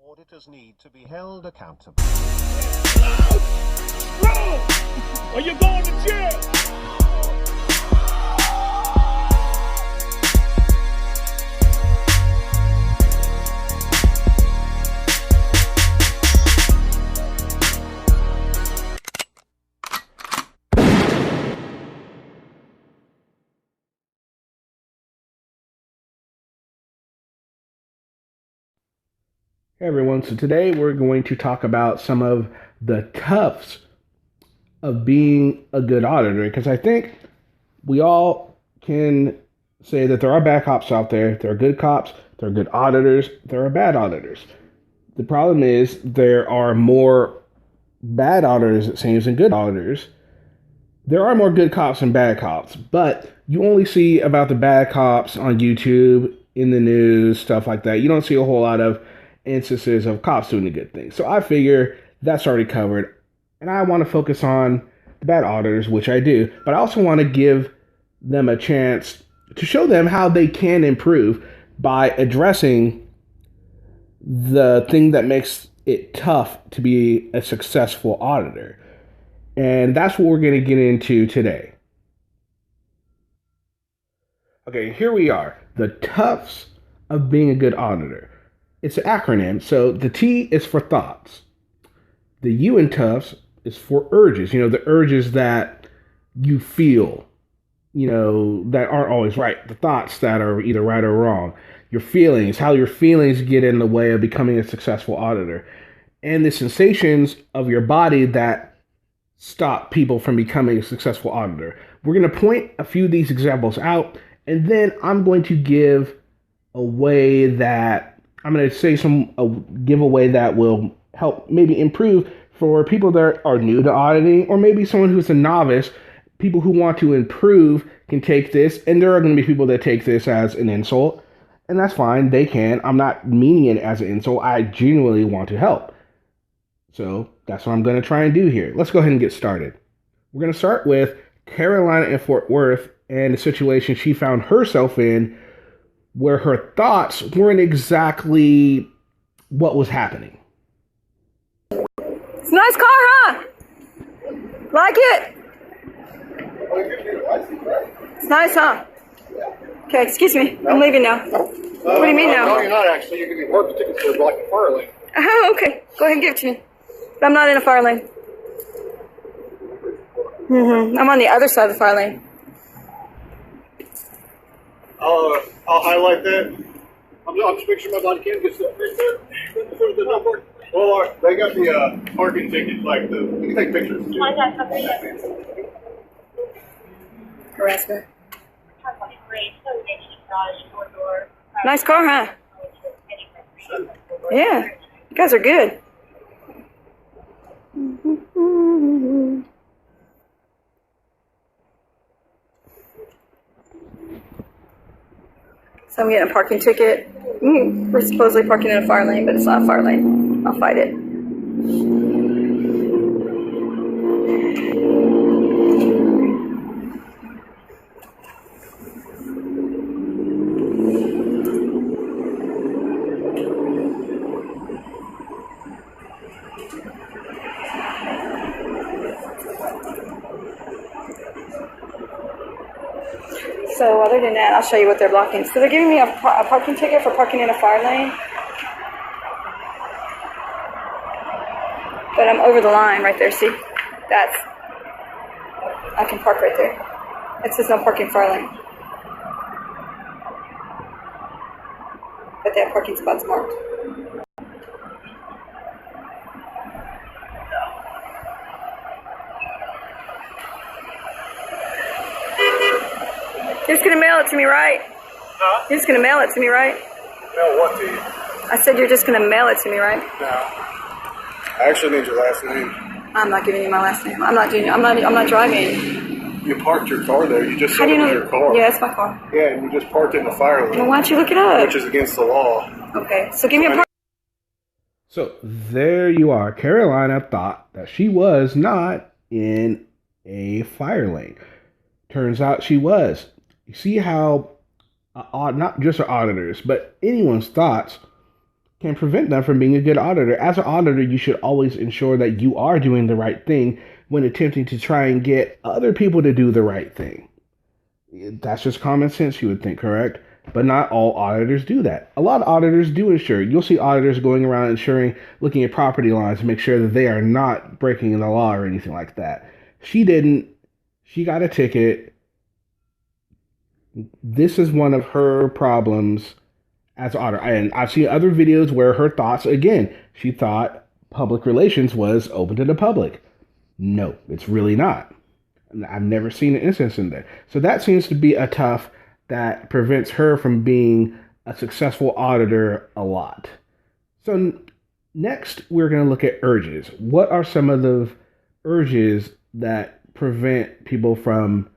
Auditors need to be held accountable. Wrong! Or you're going to jail! Hey everyone, so today we're going to talk about some of the T.U.F.S of being a good auditor, because I think we all can say that there are bad cops out there, there are good cops, there are good auditors, there are bad auditors. The problem is there are more bad auditors, it seems, than good auditors. There are more good cops than bad cops, but you only see about the bad cops on YouTube, in the news, stuff like that. You don't see a whole lot of instances of cops doing the good things. So I figure that's already covered. And I want to focus on the bad auditors, which I do. But I also want to give them a chance to show them how they can improve by addressing the thing that makes it tough to be a successful auditor. And that's what we're going to get into today. Okay, here we are. The T.U.F.S of being a good auditor. It's an acronym. So the T is for thoughts. The U in T.U.F.S is for urges. You know, the urges that you feel, you know, that aren't always right. The thoughts that are either right or wrong. Your feelings, how your feelings get in the way of becoming a successful auditor. And the sensations of your body that stop people from becoming a successful auditor. We're going to point a few of these examples out, and then I'm going to give a way that I'm going to say give a way that will help maybe improve for people that are new to auditing, or maybe someone who's a novice. People who want to improve can take this, and there are going to be people that take this as an insult, and that's fine. They can. I'm not meaning it as an insult. I genuinely want to help. So that's what I'm going to try and do here. Let's go ahead and get started. We're going to start with Carolina in Fort Worth and the situation she found herself in, where her thoughts weren't exactly what was happening. It's a nice car, huh? Like it? It's nice, huh? Okay, excuse me. I'm leaving now. What do you mean now? No, you're not actually. You're going to be parking tickets for like a fire lane. Oh, okay. Go ahead and give it to me. But I'm not in a fire lane. I'm on the other side of the fire lane. I'll highlight that. I'm just making sure my body cam gets up right there. Well, they got the parking ticket, like you can take pictures too. Harassment. Nice car, huh? Yeah, you guys are good. So I'm getting a parking ticket. We're supposedly parking in a fire lane, but it's not a fire lane. I'll fight it. So other than that, I'll show you what they're blocking. So they're giving me a parking ticket for parking in a fire lane. But I'm over the line right there, see? I can park right there. It says no parking fire lane. But they have parking spots marked. You're just gonna mail it to me, right? Huh? You're just gonna mail it to me, right? Mail what to you? I said you're just gonna mail it to me, right? No. I actually need your last name. I'm not giving you my last name. I'm not driving. You parked your car there. You just How said do you it was know? your car. Yeah, it's my car. Yeah, and you just parked in the fire lane. Well, why don't you look it up? Which is against the law. Okay, so give me a park. So there you are. Carolina thought that she was not in a fire lane. Turns out she was. You see how not just our auditors, but anyone's thoughts can prevent them from being a good auditor. As an auditor, you should always ensure that you are doing the right thing when attempting to try and get other people to do the right thing. That's just common sense, you would think, correct? But not all auditors do that. A lot of auditors do insure. You'll see auditors going around insuring, looking at property lines to make sure that they are not breaking the law or anything like that. She didn't. She got a ticket. This is one of her problems as an auditor. And I've seen other videos where her thoughts, again, she thought public relations was open to the public. No, it's really not. I've never seen an instance in there. So that seems to be a tough that prevents her from being a successful auditor a lot. So next, we're going to look at urges. What are some of the urges that prevent people from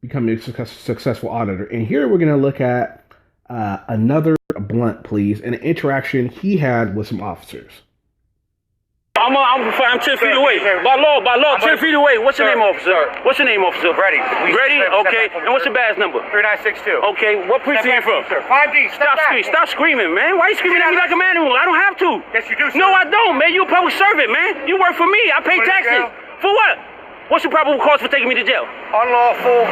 becoming a successful auditor? And here we're going to look at another blunt, please, an interaction he had with some officers. I'm 10 feet away. By law, 10 feet away. What's your name, officer? What's your name, officer? Ready. Ready? Okay. And what's your badge number? 3962. Okay. What precinct are you from? Sir. 5D. Stop screaming, man. Why are you screaming at me like a animal? I don't have to. Yes, you do, sir. No, I don't, man. You're a public servant, man. You work for me. I pay taxes. For what? What's your probable cause for taking me to jail? Unlawful.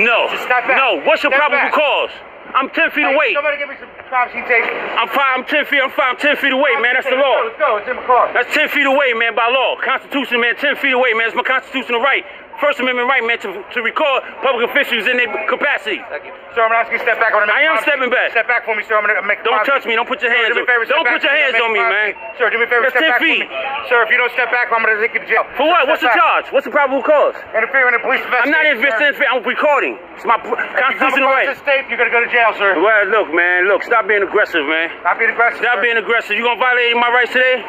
No. Just step back. No. What's your Step probable back. cause? I'm 10 feet away. Somebody give me some privacy tape. I'm 10 feet. I'm 10 feet away, man. That's the law. Let's go. It's in my car. That's 10 feet away, man, by law. Constitution, man, 10 feet away, man. It's my constitutional right. First Amendment right, man, to record public officials in their capacity. Thank you. Sir, I'm going to ask you to step back. I am stepping back. Step back for me, sir. I'm going to make Don't touch me. Don't put your hands on me. Don't put your hands on me, man. Sir, do me a favor. That's Step 10 back feet. for me. Sir, if you don't step back, I'm going to take you to jail. For what? What's the charge? What's the probable cause? Interfering in police I'm investigation. not interfering. I'm recording. It's my constitutional right. If you come across this tape, you're going to go to jail, sir. Well, look, man. Look, stop being aggressive, man. Not being aggressive, Stop sir. being aggressive. You gonna violate my rights today?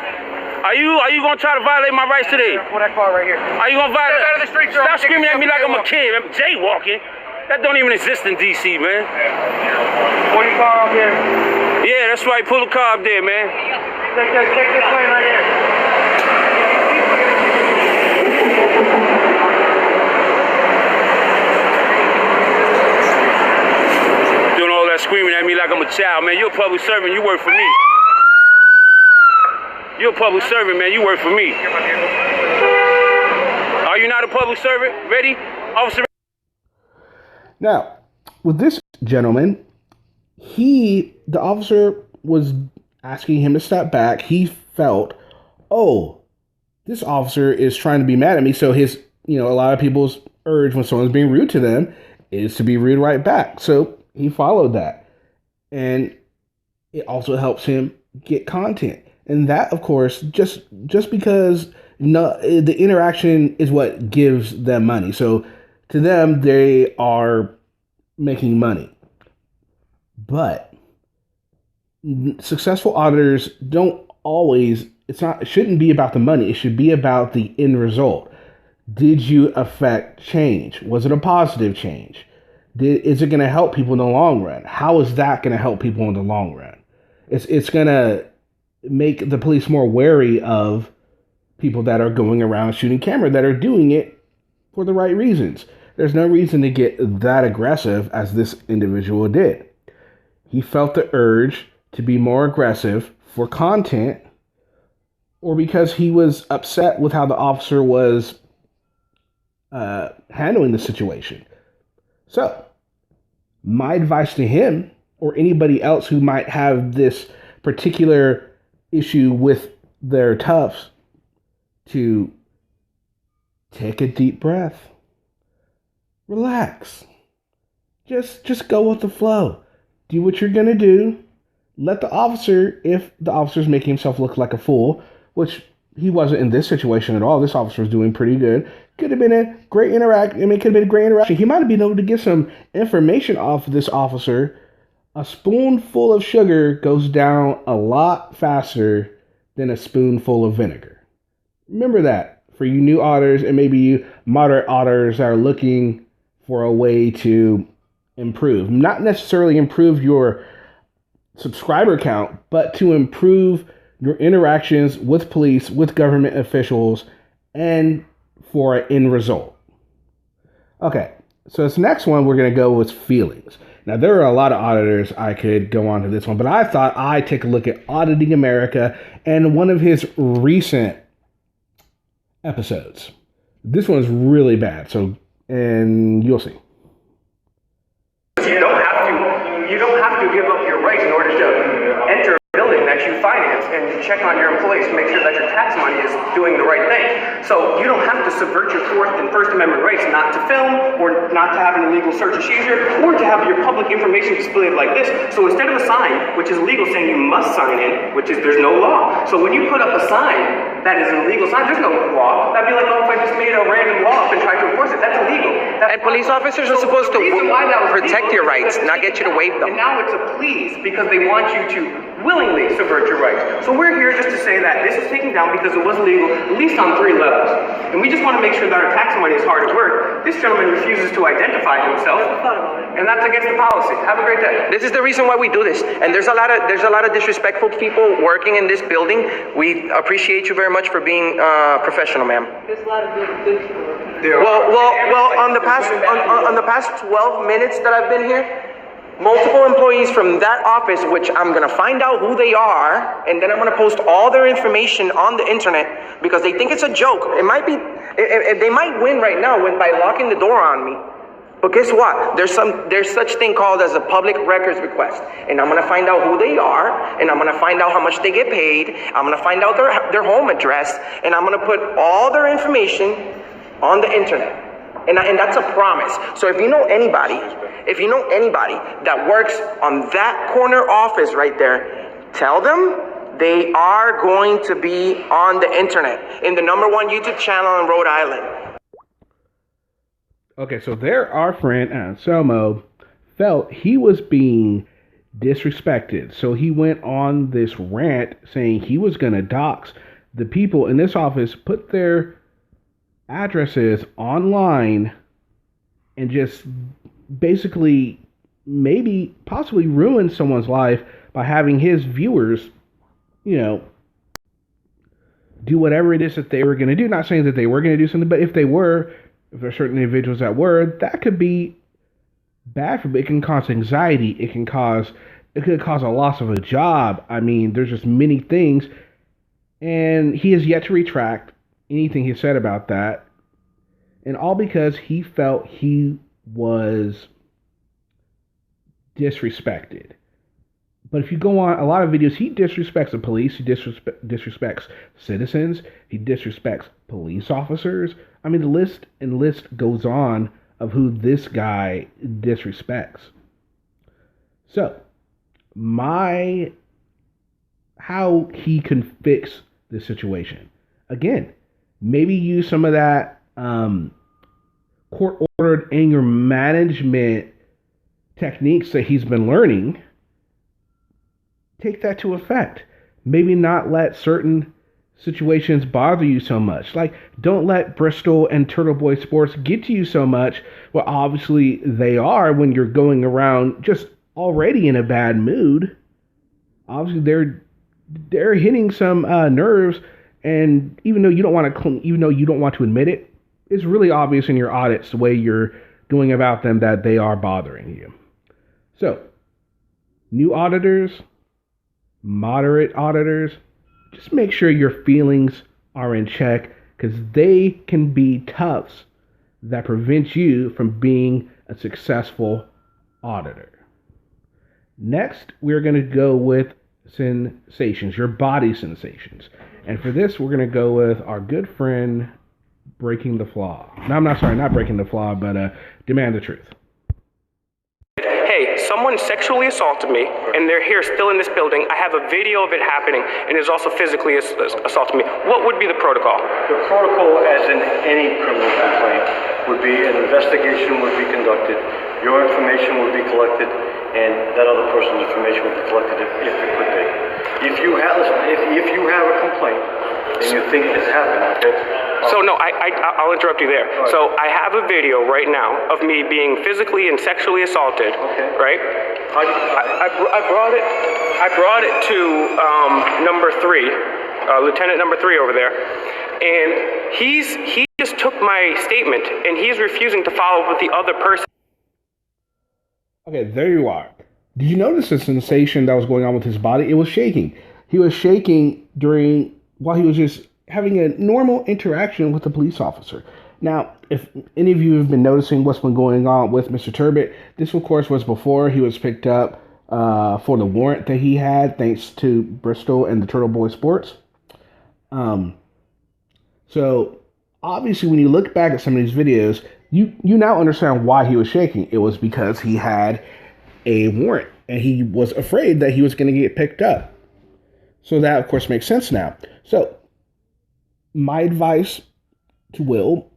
Are you gonna try to violate my rights today? Pull that car right here. Are you gonna violate? Step out of the street, sir. Stop screaming at me like I'm a kid. I'm jaywalking. That don't even exist in DC, man. Pull your car up here. Yeah, that's right. Pull the car up there, man. Take this lane right here. Doing all that screaming at me like I'm a child, man. You're a public servant. You work for me. You're a public servant, man. You work for me. Are you not a public servant? Ready? Officer. Now, with this gentleman, the officer was asking him to step back. He felt, oh, this officer is trying to be mad at me. So a lot of people's urge when someone's being rude to them is to be rude right back. So he followed that. And it also helps him get content. And that, of course, just because the interaction is what gives them money. So to them, they are making money. But successful auditors don't always, it shouldn't be about the money. It should be about the end result. Did you affect change? Was it a positive change? Is it going to help people in the long run? How is that going to help people in the long run? It's going to make the police more wary of people that are going around shooting camera, that are doing it for the right reasons. There's no reason to get that aggressive as this individual did. He felt the urge to be more aggressive for content, or because he was upset with how the officer was handling the situation. So, my advice to him, or anybody else who might have this particular issue with their T.U.F.S, to take a deep breath. Relax. Just go with the flow. Do what you're going to do. Let the officer, if the officer's making himself look like a fool, which he wasn't in this situation at all. This officer was doing pretty good. Could have been a great interaction. It could have been a great interaction. He might have been able to get some information off of this officer. A spoonful of sugar goes down a lot faster than a spoonful of vinegar. Remember that for you new auditors, and maybe you moderate auditors that are looking for a way to improve. Not necessarily improve your subscriber count, but to improve your interactions with police, with government officials, and for an end result. Okay, So this next one, we're going to go with feelings. Now, there are a lot of auditors I could go on to this one, but I thought I'd take a look at Auditing America and one of his recent episodes. This one's really bad, and you'll see. You don't have to give up your rights in order to enter a building that you finance and check on your employees to make sure that your tax money is doing the right thing. So you don't have to subvert your Fourth and First Amendment rights not to film or not to have an illegal search or seizure or to have your public information displayed like this. So instead of a sign, which is legal, saying you must sign in, there's no law. So when you put up a sign that is an illegal sign, there's no law. That'd be like, if I just made a random law up and tried to enforce it, that's illegal. And police officers are supposed to protect your rights, not get you to waive them. And now it's a please because they want you to willingly subvert your rights. So we're here just to say that this is taken down because it was illegal, at least on 3 levels. And we just want to make sure that our tax money is hard at work. This gentleman refuses to identify himself, and that's against the policy. Have a great day. This is the reason why we do this. And there's a lot of disrespectful people working in this building. We appreciate you very much for being professional, ma'am. There's a lot of good people. Well, on the past 12 minutes that I've been here, multiple employees from that office, which I'm going to find out who they are, and then I'm going to post all their information on the internet because they think it's a joke. It might be, they might win right now by locking the door on me. But guess what? There's such thing called as a public records request, and I'm going to find out who they are, and I'm going to find out how much they get paid. I'm going to find out their home address, and I'm going to put all their information on the internet. And that's a promise. So if you know anybody that works on that corner office right there, tell them they are going to be on the internet in the #1 YouTube channel in Rhode Island. Okay, so there our friend Anselmo felt he was being disrespected. So he went on this rant saying he was going to dox the people in this office, put their addresses online, and just basically possibly ruin someone's life by having his viewers, do whatever it is that they were going to do. Not saying that they were going to do something, but if there are certain individuals that were, that could be bad for them. It can cause anxiety. It could cause a loss of a job. I mean, there's just many things, and he has yet to retract anything he said about that, and all because he felt he was disrespected. But if you go on a lot of videos, he disrespects the police, he disrespects citizens, he disrespects police officers. I mean, the list goes on of who this guy disrespects. So, how he can fix this situation. Again, maybe use some of that court-ordered anger management techniques that he's been learning. Take that to effect. Maybe not let certain situations bother you so much. Like, don't let Bristol and Turtle Boy Sports get to you so much. Well, obviously they are when you're going around just already in a bad mood. Obviously they're hitting some nerves. And even though you don't want to admit it, it's really obvious in your audits the way you're going about them that they are bothering you. So, new auditors, moderate auditors, just make sure your feelings are in check, because they can be T.U.F.S that prevent you from being a successful auditor. Next, we're going to go with sensations, your body sensations. And for this, we're going to go with our good friend, Breaking the Flaw. No, not Breaking the Flaw, but Demand the Truth. Hey, someone sexually assaulted me, and they're here still in this building. I have a video of it happening, and is also physically assaulted me. What would be the protocol? The protocol, as in any criminal complaint, would be an investigation would be conducted, your information would be collected, and that other person's information would be collected if it could be. If you have a complaint and you think this happened, okay? So no, I'll interrupt you there. Right. So I have a video right now of me being physically and sexually assaulted. Okay. Right? I brought it to number 3, Lieutenant number 3 over there, and he just took my statement and he's refusing to follow up with the other person. Okay, there you are. Did you notice the sensation that was going on with his body? It was shaking. He was shaking while he was just having a normal interaction with a police officer. Now, if any of you have been noticing what's been going on with Mr. Turbot, this, of course, was before he was picked up for the warrant that he had, thanks to Bristol and the Turtle Boy Sports. So, obviously, when you look back at some of these videos, you now understand why he was shaking. It was because he had a warrant, and he was afraid that he was going to get picked up. So that, of course, makes sense now. So, my advice to Will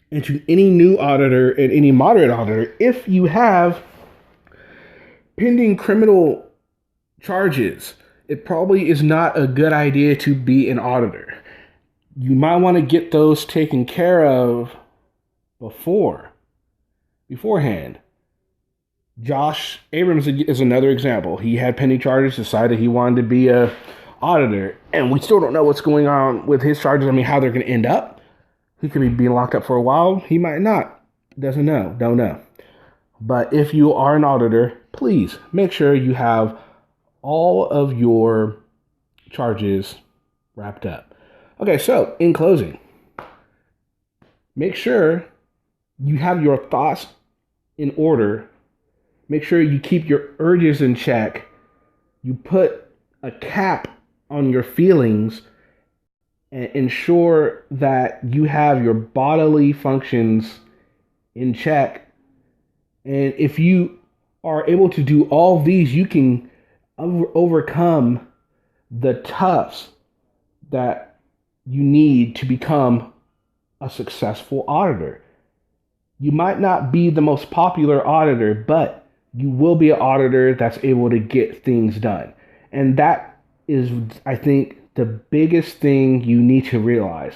and to any new auditor and any moderate auditor, if you have pending criminal charges, it probably is not a good idea to be an auditor. You might want to get those taken care of beforehand. Josh Abrams is another example. He had pending charges, decided he wanted to be a auditor, and we still don't know what's going on with his charges. I mean, how they're going to end up. He could be being locked up for a while. He might not. Don't know. But if you are an auditor, please make sure you have all of your charges wrapped up. Okay, so in closing, make sure you have your thoughts in order. Make sure you keep your urges in check. You put a cap on your feelings and ensure that you have your bodily functions in check. And if you are able to do all these, you can overcome the T.U.F.S that you need to become a successful auditor. You might not be the most popular auditor, but you will be an auditor that's able to get things done. And that is, I think, the biggest thing you need to realize.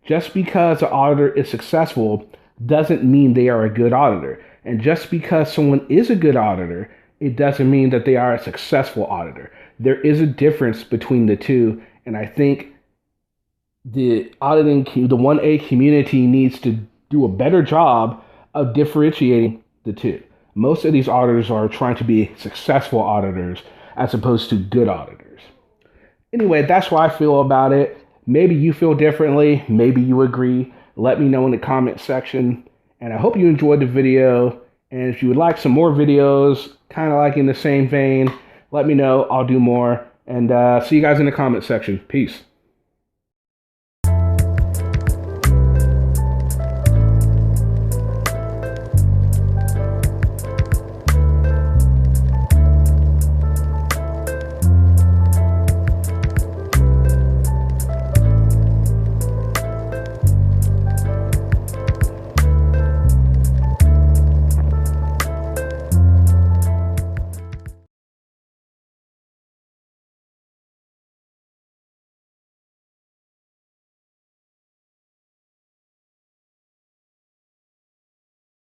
Just because an auditor is successful doesn't mean they are a good auditor. And just because someone is a good auditor, it doesn't mean that they are a successful auditor. There is a difference between the two, and I think the 1A community needs to do a better job of differentiating the two. Most of these auditors are trying to be successful auditors as opposed to good auditors. Anyway, that's what I feel about it. Maybe you feel differently. Maybe you agree. Let me know in the comment section. And I hope you enjoyed the video. And if you would like some more videos, kind of like in the same vein, let me know. I'll do more. And see you guys in the comment section. Peace.